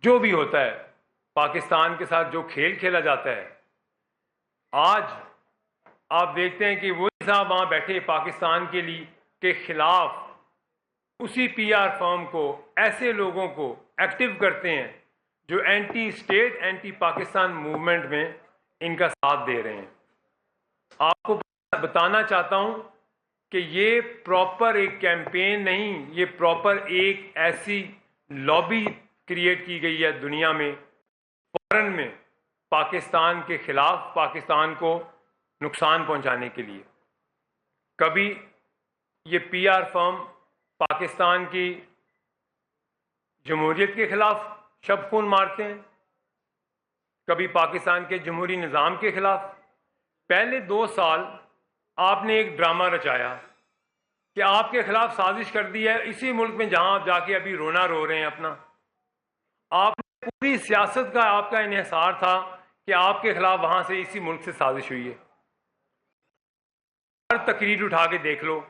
जो भी होता है, पाकिस्तान के साथ जो खेल खेला जाता है, आज आप देखते हैं कि वही साहब वहां बैठे पाकिस्तान के खिलाफ उसी पीआर फर्म को, ऐसे लोगों को एक्टिव करते हैं जो anti state, anti Pakistan movement में इनका साथ दे रहे हैं। आपको बताना चाहता हूं कि ये प्रॉपर एक कैंपेन नहीं, ये प्रॉपर एक ऐसी लॉबी क्रिएट की गई है दुनिया में, फौरन में पाकिस्तान के खिलाफ, पाकिस्तान को नुकसान पहुंचाने के लिए। कभी ये पीआर फर्म पाकिस्तान की जमहूरियत के खिलाफ शब खून मारते हैं, कभी पाकिस्तान के जमहूरी निज़ाम के खिलाफ। पहले 2 साल आपने एक ड्रामा रचाया कि आपके खिलाफ साजिश कर दी है, इसी मुल्क में जहां आप जाके अभी रोना रो रहे हैं अपना। आपने पूरी सियासत का आपका इन्हिसार था कि आपके खिलाफ वहां से, इसी मुल्क से साजिश हुई है। हर तकरीर उठा के देख लो,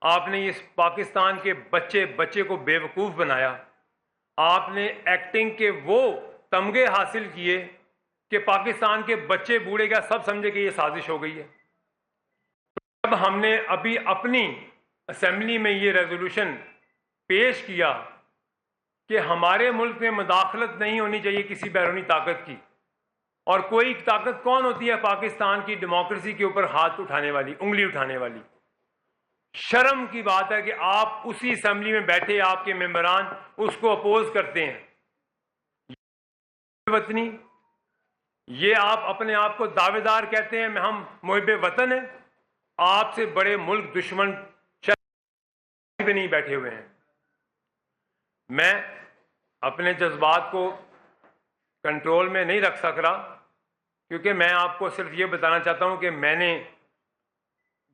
आपने इस पाकिस्तान के बच्चे को बेवकूफ बनाया। आपने एक्टिंग के वो तमगे हासिल किए कि पाकिस्तान के बच्चे बूढ़े का सब समझे कि ये साजिश हो गई है। जब हमने अभी अपनी असेंबली में ये रेजोल्यूशन पेश किया कि हमारे मुल्क में मुदाखलत नहीं होनी चाहिए किसी बैरूनी ताकत की, और कोई ताकत कौन होती है पाकिस्तान की डेमोक्रेसी के ऊपर हाथ उठाने वाली, उंगली उठाने वाली। शर्म की बात है कि आप उसी असेंबली में बैठे आपके मेंबरान उसको अपोज करते हैं। वतनी, ये आप अपने आप को दावेदार कहते हैं हम मुहिब वतन हैं, आपसे बड़े मुल्क दुश्मन भी नहीं बैठे हुए हैं। मैं अपने जज्बात को कंट्रोल में नहीं रख सक रहा, क्योंकि मैं आपको सिर्फ ये बताना चाहता हूं कि मैंने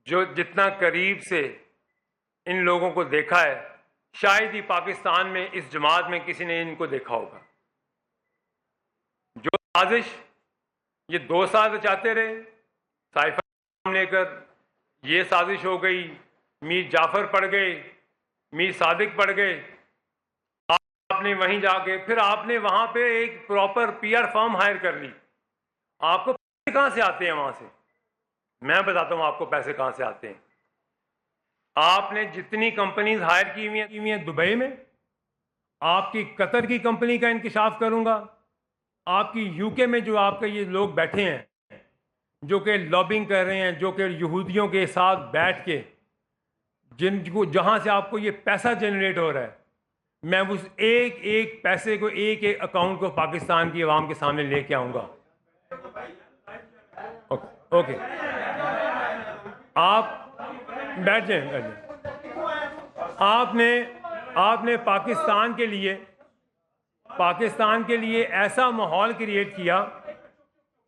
जो जितना करीब से इन लोगों को देखा है, शायद ही पाकिस्तान में इस जमात में किसी ने इनको देखा होगा। जो साजिश ये 2 साल रचाते रहे, साइफर नाम लेकर, ये साजिश हो गई, मीर जाफर पड़ गए, मीर सादिक पड़ गए। आपने वहीं जाके फिर आपने वहां पे एक प्रॉपर पीआर फर्म हायर कर ली। आपको पैसे कहां से आते हैं वहां से? मैं बताता हूं आपको पैसे कहां से आते हैं। आपने जितनी कंपनीज हायर की हुई हैं दुबई में, आपकी कतर की कंपनी का इंकिशाफ करूंगा, आपकी यूके में जो आपके ये लोग बैठे हैं जो कि लॉबिंग कर रहे हैं, जो कि यहूदियों के साथ बैठ के जिनको जहां से आपको ये पैसा जनरेट हो रहा है, मैं उस एक एक पैसे को, एक एक अकाउंट को पाकिस्तान की आवाम के सामने लेके आऊंगा। ओके, आप बैठ जाए। आपने पाकिस्तान के लिए ऐसा माहौल क्रिएट किया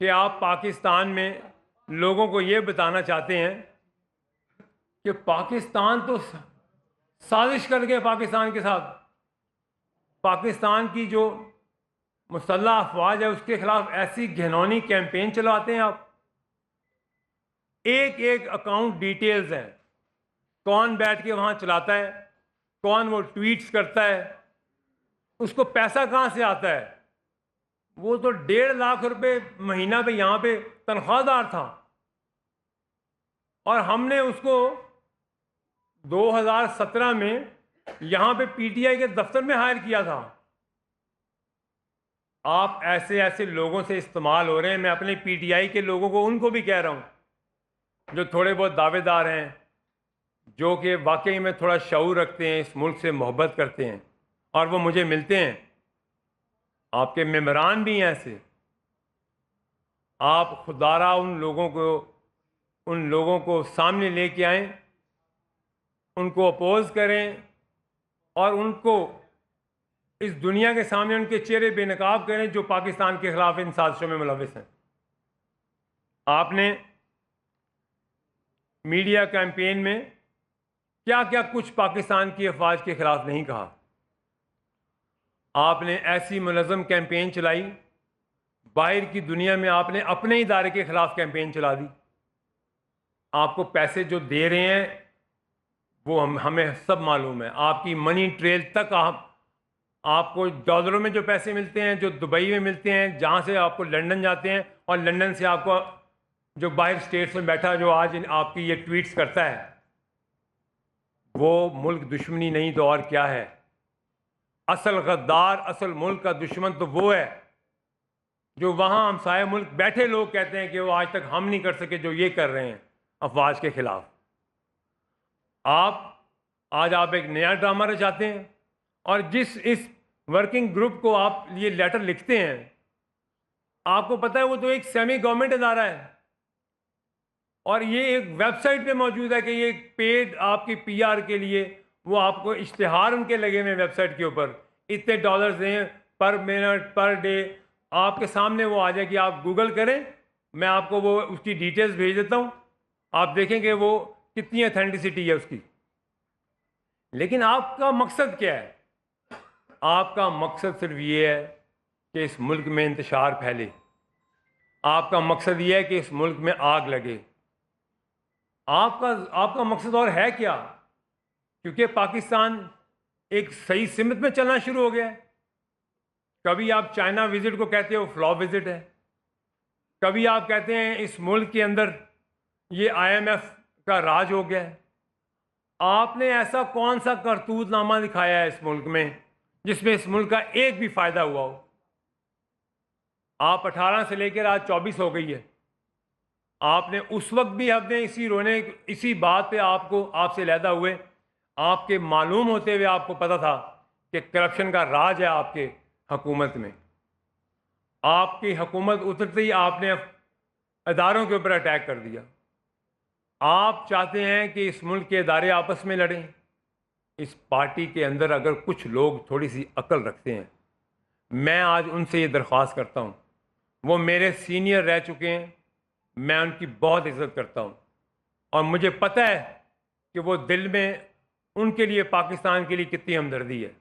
कि आप पाकिस्तान में लोगों को ये बताना चाहते हैं कि पाकिस्तान तो साजिश कर गए पाकिस्तान के साथ। पाकिस्तान की जो मुसल्लह अफवाज है उसके खिलाफ ऐसी घिनौनी कैंपेन चलाते हैं आप। एक एक अकाउंट डिटेल्स हैं, कौन बैठ के वहां चलाता है, कौन वो ट्वीट्स करता है, उसको पैसा कहां से आता है। वो तो 1.5 लाख रुपए महीना पे यहां पे तनख्वाहदार था, और हमने उसको 2017 में यहां पे पीटीआई के दफ्तर में हायर किया था। आप ऐसे ऐसे लोगों से इस्तेमाल हो रहे हैं। मैं अपने पीटीआई के लोगों को, उनको भी कह रहा हूं जो थोड़े बहुत दावेदार हैं, जो कि वाकई में थोड़ा शऊर रखते हैं, इस मुल्क से मोहब्बत करते हैं, और वो मुझे मिलते हैं, आपके मेंबरान भी हैं ऐसे। आप खुदारा उन लोगों को सामने लेके आएं, उनको अपोज करें, और उनको इस दुनिया के सामने उनके चेहरे बेनकाब करें जो पाकिस्तान के खिलाफ इन साजिशों में मुलविस हैं। आपने मीडिया कैंपेन में क्या क्या कुछ पाकिस्तान की अफवाज के खिलाफ नहीं कहा। आपने ऐसी मुनज़्ज़म कैंपेन चलाई, बाहर की दुनिया में आपने अपने इदारे के खिलाफ कैंपेन चला दी। आपको पैसे जो दे रहे हैं वो हमें सब मालूम है। आपकी मनी ट्रेल तक आपको डॉलरों में जो पैसे मिलते हैं, जो दुबई में मिलते हैं, जहाँ से आपको लंदन जाते हैं, और लंदन से आपको जो बाहर स्टेट्स में बैठा जो आज आपकी ये ट्वीट्स करता है, वो मुल्क दुश्मनी नहीं तो और क्या है। असल गद्दार, असल मुल्क का दुश्मन तो वो है जो वहाँ हमसाया मुल्क बैठे लोग कहते हैं कि वो आज तक हम नहीं कर सके जो ये कर रहे हैं अफवाज के खिलाफ। आज आप एक नया ड्रामा रचाते हैं, और जिस इस वर्किंग ग्रुप को आप ये लेटर लिखते हैं, आपको पता है वो तो एक सेमी गवर्नमेंट इदारा है, और ये एक वेबसाइट पे मौजूद है कि ये पेड आपकी पीआर के लिए वो आपको इश्तिहार उनके लगे हुए वेबसाइट के ऊपर, इतने डॉलर्स दें पर मिनट पर डे, आपके सामने वो आ जाए कि आप गूगल करें, मैं आपको वो उसकी डिटेल्स भेज देता हूँ, आप देखेंगे वो कितनी अथेंटिसिटी है उसकी। लेकिन आपका मकसद क्या है? आपका मकसद सिर्फ ये है कि इस मुल्क में इंतशार फैले, आपका मकसद ये है कि इस मुल्क में आग लगे। आपका मकसद और है क्या? क्योंकि पाकिस्तान एक सही सिमत में चलना शुरू हो गया है। कभी आप चाइना विजिट को कहते हो फ्लॉप विजिट है, कभी आप कहते हैं इस मुल्क के अंदर ये आईएमएफ का राज हो गया है। आपने ऐसा कौन सा करतूतनामा दिखाया है इस मुल्क में जिसमें इस मुल्क का एक भी फायदा हुआ हो? आप 18 से लेकर आज 24 हो गई है, आपने उस वक्त भी हमने इसी बात पे आपसे अलहदा हुए, आपके मालूम होते हुए आपको पता था कि करप्शन का राज है आपके हुकूमत में। आपकी हुकूमत उतरते ही आपने इदारों के ऊपर अटैक कर दिया। आप चाहते हैं कि इस मुल्क के इदारे आपस में लड़ें। इस पार्टी के अंदर अगर कुछ लोग थोड़ी सी अकल रखते हैं, मैं आज उनसे ये दरख्वास्त करता हूँ, वो मेरे सीनियर रह चुके हैं, मैं उनकी बहुत इज्जत करता हूँ, और मुझे पता है कि वो दिल में उनके लिए, पाकिस्तान के लिए कितनी हमदर्दी है।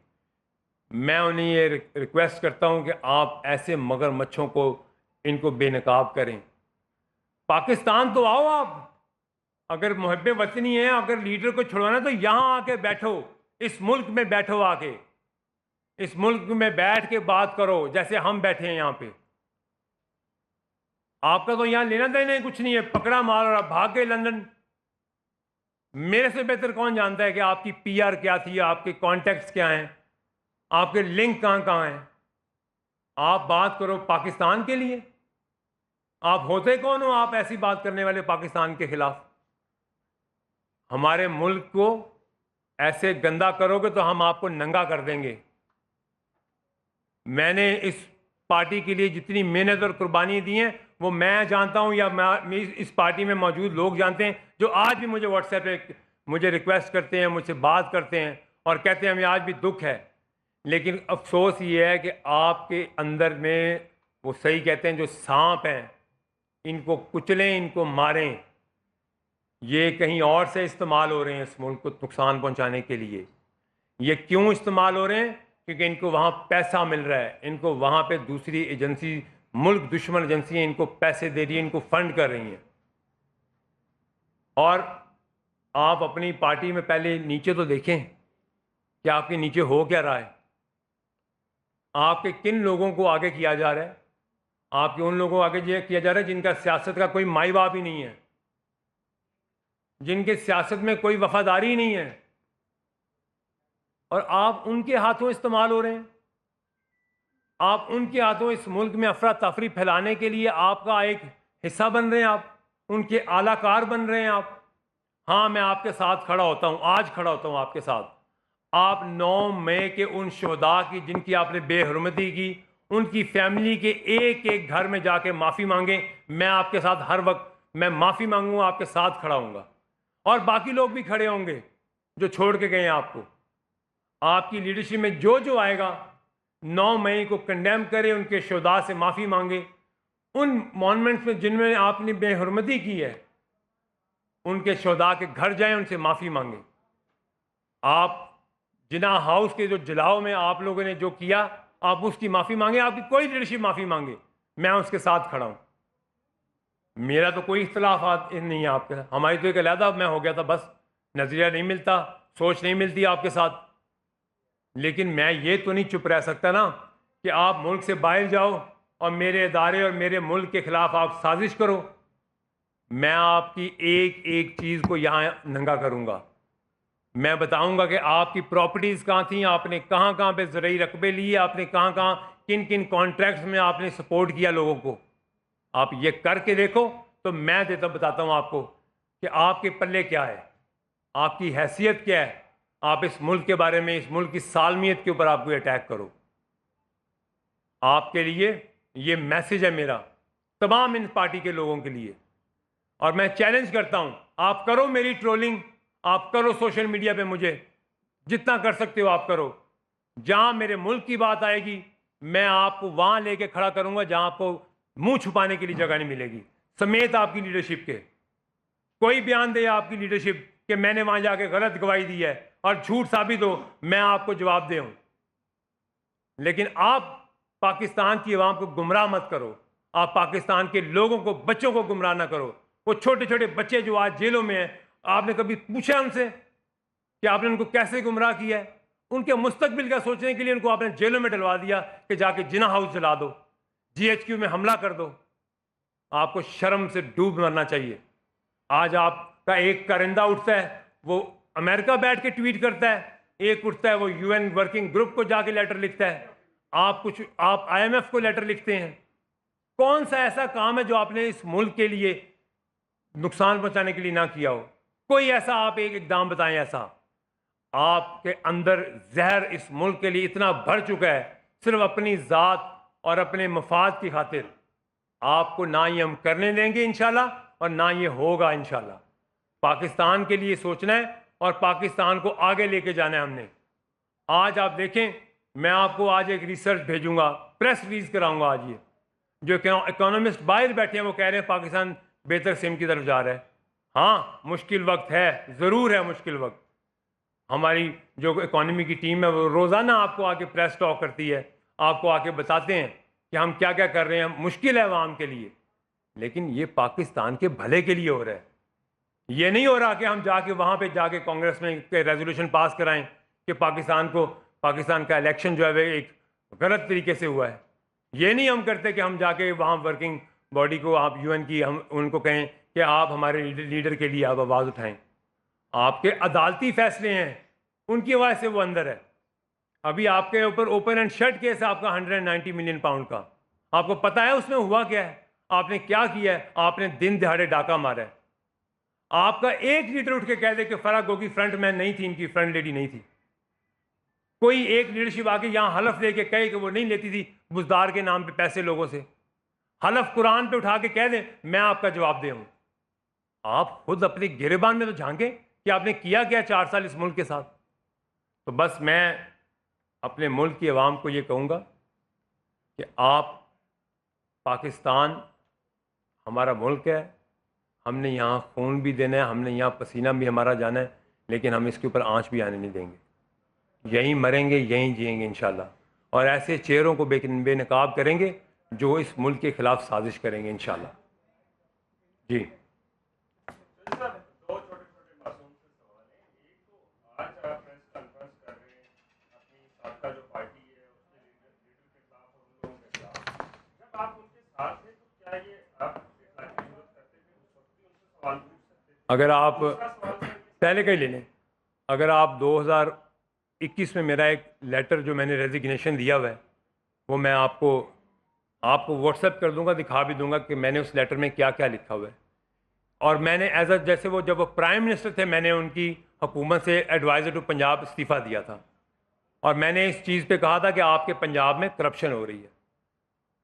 मैं उन्हें ये रिक्वेस्ट करता हूँ कि आप ऐसे मगरमच्छों को, इनको बेनकाब करें। पाकिस्तान तो आओ आप, अगर मुहब्बे वतनी है, अगर लीडर को छुड़वाना तो यहाँ आके बैठो, इस मुल्क में बैठो, आके इस मुल्क में बैठ के बात करो जैसे हम बैठे हैं यहाँ पे। आपका तो यहाँ लेना देना कुछ नहीं है, पकड़ा मार और आप भाग गए लंदन। मेरे से बेहतर कौन जानता है कि आपकी पीआर क्या थी, आपके कॉन्टेक्ट्स क्या हैं, आपके लिंक कहाँ कहाँ हैं। आप बात करो पाकिस्तान के लिए, आप होते कौन हो आप ऐसी बात करने वाले पाकिस्तान के खिलाफ? हमारे मुल्क को ऐसे गंदा करोगे तो हम आपको नंगा कर देंगे। मैंने इस पार्टी के लिए जितनी मेहनत और कुर्बानी दी है वो मैं जानता हूं, या मैं इस पार्टी में मौजूद लोग जानते हैं, जो आज भी मुझे व्हाट्सएप पे मुझे रिक्वेस्ट करते हैं, मुझसे बात करते हैं और कहते हैं हमें आज भी दुख है। लेकिन अफसोस ये है कि आपके अंदर में, वो सही कहते हैं, जो सांप हैं, इनको कुचलें, इनको मारें। ये कहीं और से इस्तेमाल हो रहे हैं इस मुल्क को नुकसान पहुंचाने के लिए। ये क्यों इस्तेमाल हो रहे हैं? क्योंकि इनको वहाँ पैसा मिल रहा है, इनको वहाँ पे दूसरी एजेंसी, मुल्क दुश्मन एजेंसियाँ इनको पैसे दे रही हैं, इनको फंड कर रही हैं। और आप अपनी पार्टी में पहले नीचे तो देखें कि आपके नीचे हो क्या रहा है, आपके किन लोगों को आगे किया जा रहा है। आपके उन लोगों को आगे किया जा रहा है जिनका सियासत का कोई माई बाप ही नहीं है, जिनके सियासत में कोई वफादारी नहीं है, और आप उनके हाथों इस्तेमाल हो रहे हैं। आप उनके हाथों इस मुल्क में अफरा तफरी फैलाने के लिए आपका एक हिस्सा बन रहे हैं, आप उनके आलाकार बन रहे हैं आप। हाँ, मैं आपके साथ खड़ा होता हूँ, आज खड़ा होता हूँ आपके साथ। आप 9 मई के उन शहदा की जिनकी आपने बेहरमती की, उनकी फैमिली के एक एक घर में जाके माफ़ी मांगे। मैं आपके साथ हर वक्त मैं माफ़ी मांगूंगा, आपके साथ खड़ा हूँगा, और बाकी लोग भी खड़े होंगे जो छोड़ के गए हैं आपको। आपकी लीडरशिप में जो जो आएगा 9 मई को कंडेम करे, उनके शहदा से माफ़ी मांगे। उन मॉन्यूमेंट्स में जिनमें आपने बेहरमती की है, उनके शहदा के घर जाएं, उनसे माफ़ी मांगे। आप जिना हाउस के जो जलाओ में आप लोगों ने जो किया, आप उसकी माफ़ी मांगे। आपकी कोई लीडरशिप माफ़ी मांगे, मैं उसके साथ खड़ा हूँ। मेरा तो कोई इख्तलाफ नहीं है आपके साथ, हमारी तो एक अलहदा मैं हो गया था, बस नज़रिया नहीं मिलता, सोच नहीं मिलती आपके साथ। लेकिन मैं ये तो नहीं चुप रह सकता ना कि आप मुल्क से बाहर जाओ और मेरे इदारे और मेरे मुल्क के खिलाफ आप साजिश करो। मैं आपकी एक एक चीज़ को यहाँ नंगा करूँगा। मैं बताऊँगा कि आपकी प्रॉपर्टीज़ कहाँ थी, आपने कहाँ कहाँ पे ज़रूरी रकबे लिए, आपने कहाँ कहाँ किन किन कॉन्ट्रैक्ट्स में आपने सपोर्ट किया लोगों को। आप ये करके देखो तो मैं बताता हूँ आपको कि आपके पल्ले क्या है, आपकी हैसियत क्या है। आप इस मुल्क के बारे में, इस मुल्क की सालमियत के ऊपर आप कोई अटैक करो। आपके लिए ये मैसेज है मेरा, तमाम इन पार्टी के लोगों के लिए। और मैं चैलेंज करता हूं, आप करो मेरी ट्रोलिंग, आप करो सोशल मीडिया पे, मुझे जितना कर सकते हो आप करो। जहां मेरे मुल्क की बात आएगी मैं आपको वहां लेके खड़ा करूंगा जहां आपको मुंह छुपाने के लिए जगह नहीं मिलेगी, समेत आपकी लीडरशिप के। कोई बयान दे आपकी लीडरशिप कि मैंने वहां जाके गलत गवाही दी है और झूठ साबित हो, मैं आपको जवाब दूं। लेकिन आप पाकिस्तान की आवाम को गुमराह मत करो, आप पाकिस्तान के लोगों को, बच्चों को गुमराह ना करो। वो छोटे छोटे बच्चे जो आज जेलों में हैं, आपने कभी पूछा उनसे कि आपने उनको कैसे गुमराह किया है? उनके मुस्तकबिल का सोचने के लिए उनको आपने जेलों में डलवा दिया कि जाके जिना हाउस जला दो, GHQ में हमला कर दो। आपको शर्म से डूब मरना चाहिए। आज आपका एक करिंदा उठता है, वो अमेरिका बैठ के ट्वीट करता है, एक उठता है वो UN वर्किंग ग्रुप को जाके लेटर लिखता है, आप IMF को लेटर लिखते हैं। कौन सा ऐसा काम है जो आपने इस मुल्क के लिए नुकसान पहुंचाने के लिए ना किया हो? कोई ऐसा आप एक इकदाम बताएं ऐसा। आपके अंदर जहर इस मुल्क के लिए इतना भर चुका है, सिर्फ अपनी ज़ात और अपने मफाद की खातिर। आपको ना ये हम करने देंगे इंशाल्लाह और ना ये होगा इंशाल्लाह। पाकिस्तान के लिए सोचना है और पाकिस्तान को आगे लेके जाना है हमने। आज आप देखें, मैं आपको आज एक रिसर्च भेजूंगा, प्रेस रिलीज कराऊंगा आज। ये जो इकोनॉमिस्ट बाहर बैठे हैं वो कह रहे हैं पाकिस्तान बेहतर सिम की तरफ जा रहा है। हाँ, मुश्किल वक्त है, ज़रूर है मुश्किल वक्त। हमारी जो इकोनॉमी की टीम है वो रोज़ाना आपको आके प्रेस टॉक करती है, आपको आके बताते हैं कि हम क्या क्या कर रहे हैं। मुश्किल है आवाम के लिए, लेकिन ये पाकिस्तान के भले के लिए हो रहा है। ये नहीं हो रहा कि हम जाके वहाँ पे जाके कांग्रेस में रेजोल्यूशन पास कराएं कि पाकिस्तान का इलेक्शन जो है वो एक गलत तरीके से हुआ है। ये नहीं हम करते कि हम जाके वहाँ वर्किंग बॉडी को, आप UN की, हम उनको कहें कि आप हमारे लीडर के लिए आप आवाज़ उठाएं। आपके अदालती फैसले हैं, उनकी वजह से वो अंदर है। अभी आपके ऊपर ओपन एंड शट केस है आपका 190 मिलियन पाउंड का। आपको पता है उसमें हुआ क्या है, आपने क्या किया है? आपने दिन दिहाड़े डाका मारा है। आपका एक लीडर उठ के कह दे कि फराह गोगी फ्रंट मैन नहीं थी, इनकी फ्रंट लेडी नहीं थी। कोई एक लीडरशिप आके यहां हलफ दे के कहे कि वो नहीं लेती थी बुजदार के नाम पे पैसे लोगों से, हलफ कुरान पे उठा के कह दे, मैं आपका जवाब दे हूं। आप खुद अपनी गिरेबान में तो झांके कि आपने किया क्या 4 साल इस मुल्क के साथ। तो बस मैं अपने मुल्क की आवाम को ये कहूँगा कि आप, पाकिस्तान हमारा मुल्क है, हमने यहाँ खून भी देना है, हमने यहाँ पसीना भी हमारा जाना है, लेकिन हम इसके ऊपर आंच भी आने नहीं देंगे। यहीं मरेंगे, यहीं जिएंगे इंशाल्लाह। और ऐसे चेहरों को बेनकाब करेंगे जो इस मुल्क के खिलाफ साजिश करेंगे इंशाल्लाह। जी, अगर आप पहले का ही ले लें, अगर आप 2021 में मेरा एक लेटर जो मैंने रेजिग्नेशन दिया हुआ है वो मैं आपको व्हाट्सएप कर दूंगा, दिखा भी दूंगा कि मैंने उस लेटर में क्या क्या लिखा हुआ है। और मैंने जैसे वो जब वो प्राइम मिनिस्टर थे, मैंने उनकी हुकूमत से एडवाइज़र टू पंजाब इस्तीफ़ा दिया था और मैंने इस चीज़ पे कहा था कि आपके पंजाब में करप्शन हो रही है।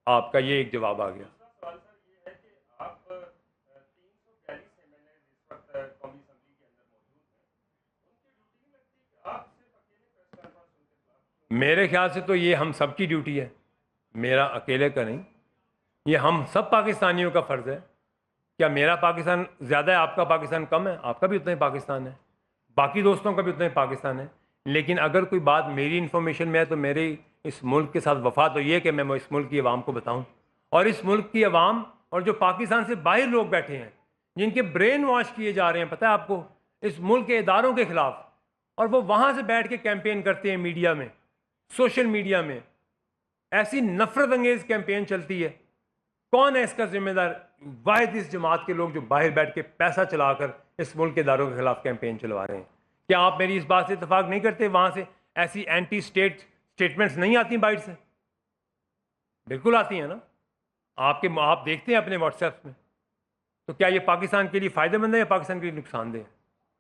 आपका ये एक जवाब आ गया। मेरे ख्याल से तो ये हम सब की ड्यूटी है, मेरा अकेले का नहीं, ये हम सब पाकिस्तानियों का फ़र्ज़ है। क्या मेरा पाकिस्तान ज़्यादा है, आपका पाकिस्तान कम है? आपका भी उतना ही पाकिस्तान है, बाकी दोस्तों का भी उतना ही पाकिस्तान है। लेकिन अगर कोई बात मेरी इन्फॉर्मेशन में है तो मेरी इस मुल्क के साथ वफा तो ये कि मैं इस मुल्क की आवाम को बताऊं। और इस मुल्क की आवाम और जो पाकिस्तान से बाहर लोग बैठे हैं जिनके ब्रेन वॉश किए जा रहे हैं, पता है आपको, इस मुल्क के इदारों के ख़िलाफ़, और वो वहाँ से बैठ के कैंपेन करते हैं मीडिया में सोशल मीडिया में ऐसी नफरत अंगेज कैंपेन चलती है, कौन है इसका जिम्मेदार? वाहिद इस जमात के लोग जो बाहर बैठ के पैसा चलाकर इस मुल्क के इदारों के खिलाफ कैंपेन चलवा रहे हैं। क्या आप मेरी इस बात से इतफाक नहीं करते? वहां से ऐसी एंटी स्टेट स्टेटमेंट्स नहीं आती बाइट से? बिल्कुल आती हैं ना। आप देखते हैं अपने व्हाट्सएप में। तो क्या ये पाकिस्तान के लिए फ़ायदेमंद है या पाकिस्तान के लिए नुकसानदेह है?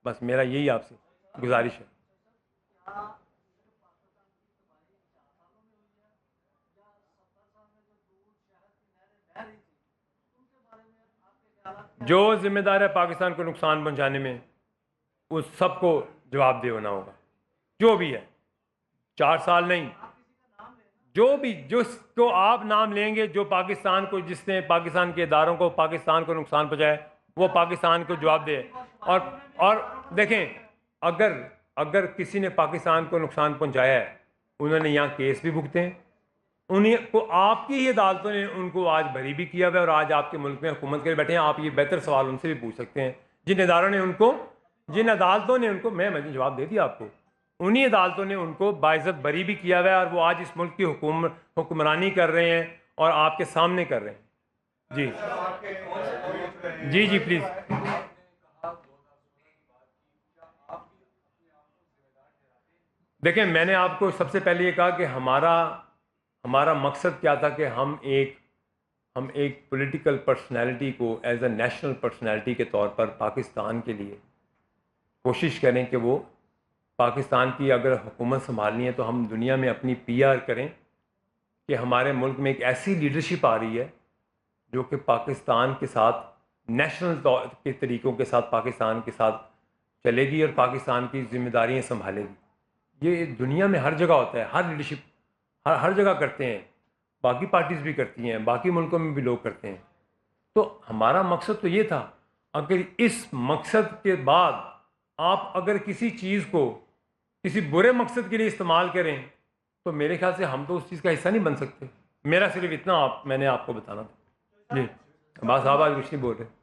बस मेरा यही आपसे गुजारिश है। जो जिम्मेदार है पाकिस्तान को नुकसान पहुंचाने में, उस सबको जवाबदेह होना होगा, जो भी है। 4 साल नहीं, जो भी जिसको आप नाम लेंगे, जो पाकिस्तान को, जिसने पाकिस्तान के इदारों को, पाकिस्तान को नुकसान पहुंचाया, वो पाकिस्तान को जवाब दे। और देखें, अगर किसी ने पाकिस्तान को नुकसान पहुंचाया है, उन्होंने यहाँ केस भी भुगते हैं, उन्हीं को आपकी ही अदालतों ने उनको आज बरी भी किया हुआ है और आज आपके मुल्क में हुकूमत के बैठे हैं। आप ये बेहतर सवाल उनसे भी पूछ सकते हैं, जिन इदारों ने उनको, जिन अदालतों ने उनको, मैंने जवाब दे दिया आपको, उन्हीं अदालतों ने उनको बाइज्जत बरी भी किया हुआ है और वो आज इस मुल्क की हुक्मरानी कर रहे हैं और आपके सामने कर रहे हैं। जी जी प्लीज़। देखें, मैंने आपको सबसे पहले ये कहा कि हमारा मकसद क्या था कि हम एक पॉलिटिकल पर्सनैलिटी को एज अ नेशनल पर्सनैलिटी के तौर पर पाकिस्तान के लिए कोशिश करें कि वो पाकिस्तान की अगर हुकूमत संभालनी है तो हम दुनिया में अपनी PR करें कि हमारे मुल्क में एक ऐसी लीडरशिप आ रही है जो कि पाकिस्तान के साथ नेशनल तौर के तरीक़ों के साथ पाकिस्तान के साथ चलेगी और पाकिस्तान की जिम्मेदारियां संभालेगी। ये दुनिया में हर जगह होता है, हर लीडरशिप हर जगह करते हैं, बाकी पार्टीज़ भी करती हैं, बाकी मुल्कों में भी लोग करते हैं। तो हमारा मकसद तो ये था। अगर इस मकसद के बाद आप अगर किसी चीज़ को किसी बुरे मकसद के लिए इस्तेमाल करें तो मेरे ख्याल से हम तो उस चीज़ का हिस्सा नहीं बन सकते। मेरा सिर्फ इतना मैंने आपको बताना था। जी अब्बास साहब आज कुछ नहीं बोल रहे।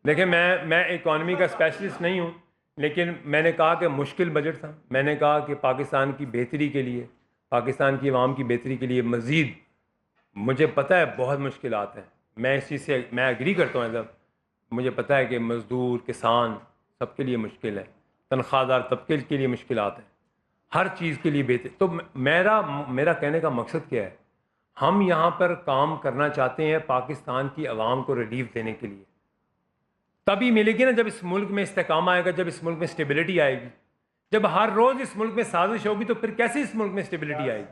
देखिए, मैं इकॉनमी का स्पेशलिस्ट नहीं हूँ, लेकिन मैंने कहा कि मुश्किल बजट था। मैंने कहा कि पाकिस्तान की बेहतरी के लिए, पाकिस्तान की आवाम की बेहतरी के लिए मज़ीद, मुझे पता है बहुत मुश्किलात हैं, मैं इस चीज़ से मैं एग्री करता हूँ। मतलब मुझे पता है कि मज़दूर, किसान, सबके लिए मुश्किल है, तनख्वाहदार तबके के लिए मुश्किलात हैं, हर चीज़ के लिए बेहतर। तो मेरा कहने का मकसद क्या है? हम यहाँ पर काम करना चाहते हैं पाकिस्तान की आवाम को रिलीफ देने के लिए। तभी मिलेगी ना जब इस मुल्क में इस्तेकाम आएगा, जब इस मुल्क में स्टेबिलिटी आएगी। जब हर रोज़ इस मुल्क में साजिश होगी तो फिर कैसे इस मुल्क में स्टेबिलिटी आएगी?